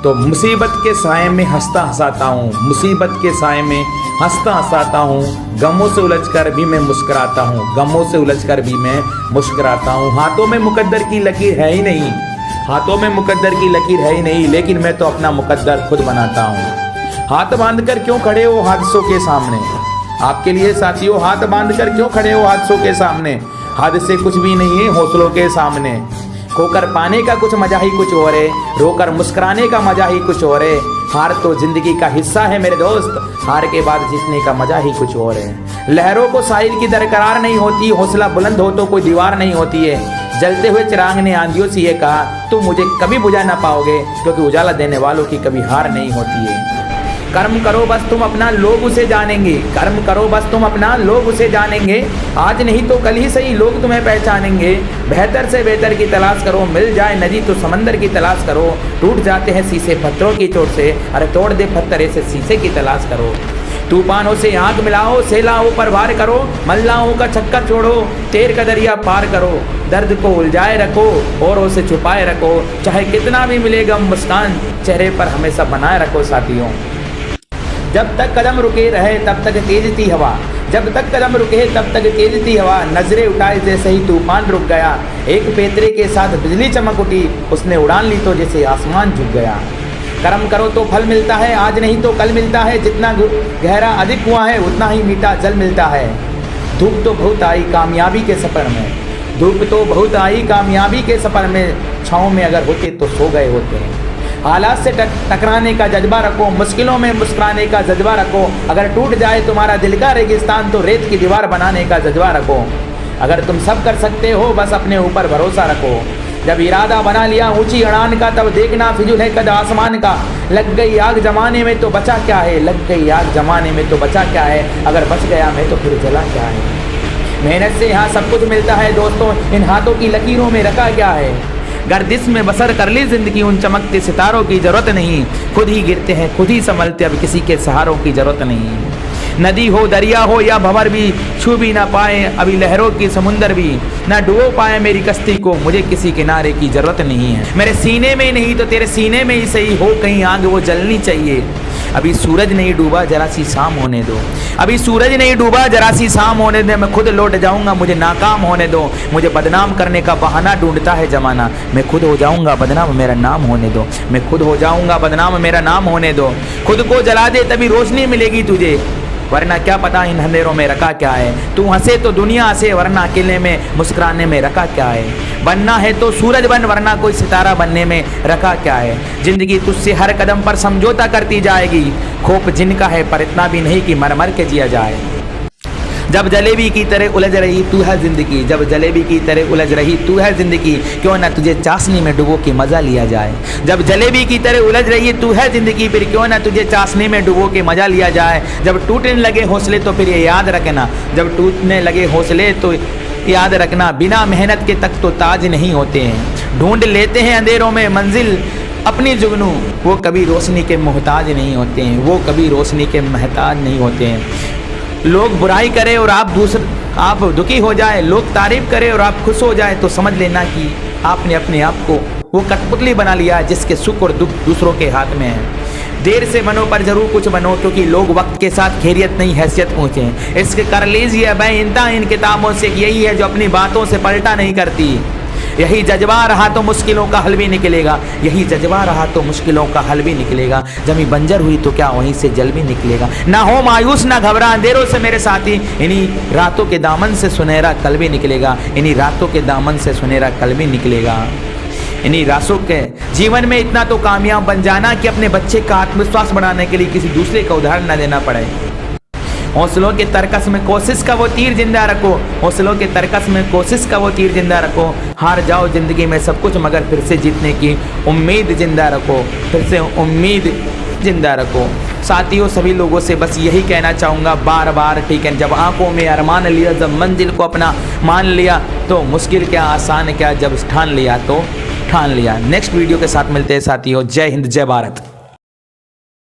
तो मुसीबत के साए में हंसता हंसाता हूँ, मुसीबत के साए में हंसता हंसाता हूँ, गमों से उलझकर भी मैं मुस्कुराता हूँ, गमों से उलझकर भी मैं मुस्कुराता हूँ। हाथों में मुकद्दर की लकीर है ही नहीं, हाथों में मुकद्दर की लकीर है ही नहीं, लेकिन मैं तो अपना मुकद्दर खुद बनाता हूँ। हाथ बांधकर क्यों खड़े हो हादसों के सामने, आपके लिए साथियों, हाथ बांधकर क्यों खड़े हो हादसों के सामने। हादसे कुछ भी नहीं है हौसलों के सामने। खोकर पाने का कुछ मजा ही कुछ और है, रोकर मुस्कुराने का मजा ही कुछ और है। हार तो जिंदगी का हिस्सा है मेरे दोस्त, हार के बाद जीतने का मजा ही कुछ और है। लहरों को साहिल की दरकरार नहीं होती, हौसला बुलंद हो तो कोई दीवार नहीं होती है। जलते हुए चिराग ने आंधियों से ये कहा, तुम मुझे कभी बुझा ना पाओगे, क्योंकि उजाला देने वालों की कभी हार नहीं होती है। कर्म करो बस तुम अपना, लोग उसे जानेंगे, कर्म करो बस तुम अपना, लोग उसे जानेंगे। आज नहीं तो कल ही सही लोग तुम्हें पहचानेंगे। बेहतर से बेहतर की तलाश करो, मिल जाए नदी तो समंदर की तलाश करो। टूट जाते हैं शीशे पत्थरों की चोट से, अरे तोड़ दे पत्थर ऐसे शीशे की तलाश करो। तूफानों से आग मिलाओ, सैलाओं पर वार करो, मल्लाहों का चक्कर छोड़ो, तेर का दरिया पार करो। दर्द को उलझाए रखो, औरों से छुपाए रखो, चाहे कितना भी मिले गम मुस्कान चेहरे पर हमेशा बनाए रखो साथियों। जब तक कदम रुके रहे तब तक तेज थी हवा, जब तक कदम रुके तब तक तेज थी हवा। नजरें उठाए जैसे ही तूफान रुक गया, एक पेतरे के साथ बिजली चमक उठी, उसने उड़ान ली तो जैसे आसमान झुक गया। कर्म करो तो फल मिलता है, आज नहीं तो कल मिलता है। जितना गहरा अधिक हुआ है उतना ही मीठा जल मिलता है। धूप तो बहुत आई कामयाबी के सफर में, धूप तो बहुत आई कामयाबी के सफर में। छाँव में अगर होते तो सो गए होते हैं। हालात से टकराने का जज्बा रखो, मुश्किलों में मुस्कुराने का जज्बा रखो। अगर टूट जाए तुम्हारा दिल का रेगिस्तान तो रेत की दीवार बनाने का जज्बा रखो। अगर तुम सब कर सकते हो बस अपने ऊपर भरोसा रखो। जब इरादा बना लिया ऊंची उड़ान का तब देखना फिजूल है कद आसमान का। लग गई आग जमाने में तो बचा क्या है, लग गई आग जमाने में तो बचा क्या है। अगर बच गया मैं तो फिर जला क्या है। मेहनत से यहाँ सब कुछ मिलता है दोस्तों, इन हाथों की लकीरों में रखा क्या है। गर्दिश में बसर कर ली जिंदगी, उन चमकते सितारों की जरूरत नहीं। खुद ही गिरते हैं खुद ही संभलते, अब किसी के सहारों की जरूरत नहीं। नदी हो दरिया हो या भंवर भी छू भी ना पाए अभी लहरों की समुंदर भी, ना डुबो पाए मेरी कश्ती को, मुझे किसी किनारे की जरूरत नहीं है। मेरे सीने में नहीं तो तेरे सीने में ही सही हो, कहीं आग वो जलनी चाहिए। अभी सूरज नहीं डूबा जरा सी शाम होने दो, अभी सूरज नहीं डूबा जरा सी शाम होने दे। मैं खुद लौट जाऊंगा मुझे नाकाम होने दो, मुझे बदनाम करने का बहाना ढूंढता है जमाना। मैं खुद हो जाऊंगा बदनाम मेरा नाम होने दो, मैं खुद हो जाऊंगा बदनाम मेरा नाम होने दो। खुद को जला दे तभी रोशनी मिलेगी तुझे, वरना क्या पता इन अंधेरों में रखा क्या है। तू हंसे तो दुनिया हंसे, वरना अकेले में मुस्कुराने में रखा क्या है। बनना है तो सूरज बन, वरना कोई सितारा बनने में रखा क्या है। जिंदगी तुझसे हर कदम पर समझौता करती जाएगी, खौफ जिनका है पर इतना भी नहीं कि मर मर के जिया जाए। जब जलेबी की तरह उलझ रही तू है जिंदगी, जब जलेबी की तरह उलझ रही तू है जिंदगी, क्यों ना तुझे चाशनी में डुबो के मजा लिया जाए। जब जलेबी की तरह उलझ रही तू है जिंदगी, फिर क्यों ना तुझे चाशनी में डुबो के मजा लिया जाए। जब टूटने लगे हौसले तो फिर ये याद रखना, जब टूटने लगे हौसले तो याद रखना, बिना मेहनत के तक तो ताज नहीं होते हैं। ढूंढ लेते हैं अंधेरों में मंजिल अपनी जुगनू, वो कभी रोशनी के मोहताज नहीं होते हैं, वो कभी रोशनी के महताज नहीं होते हैं। लोग बुराई करे और आप दुखी हो जाए, लोग तारीफ करे और आप खुश हो जाए, तो समझ लेना कि आपने अपने आप को वो कठपुतली बना लिया जिसके सुख और दुख दूसरों के हाथ में है। देर से बनो पर जरूर कुछ बनो, क्योंकि लोग वक्त के साथ खैरियत नहीं हैसियत पहुँचे। इसके कर लीजिए बेइंतहा इन किताबों से, यही है जो अपनी बातों से पलटा नहीं करती। यही जज्बा रहा तो मुश्किलों का हल भी निकलेगा, यही जज्बा रहा तो मुश्किलों का हल भी निकलेगा। जमी बंजर हुई तो क्या वहीं से जल भी निकलेगा। ना हो मायूस ना घबरा अंधेरों से मेरे साथी, इन्हीं रातों के दामन से सुनहरा कल भी निकलेगा, इन्हीं रातों के दामन से सुनहरा कल भी निकलेगा। इन्हीं रातों के जीवन में इतना तो कामयाब बन जाना कि अपने बच्चे का आत्मविश्वास बढ़ाने के लिए किसी दूसरे का उदाहरण न देना पड़े। हौसलों के तरकस में कोशिश का वो तीर जिंदा रखो, हौसलों के तरकस में कोशिश का वो तीर जिंदा रखो। हार जाओ जिंदगी में सब कुछ मगर फिर से जीतने की उम्मीद जिंदा रखो, फिर से उम्मीद जिंदा रखो। साथियों सभी लोगों से बस यही कहना चाहूँगा बार बार, ठीक है, जब आंखों में अरमान लिया, जब मंजिल को अपना मान लिया, तो मुश्किल क्या आसान क्या, जब ठान लिया तो ठान लिया। नेक्स्ट वीडियो के साथ मिलते हैं साथियों। जय हिंद जय भारत।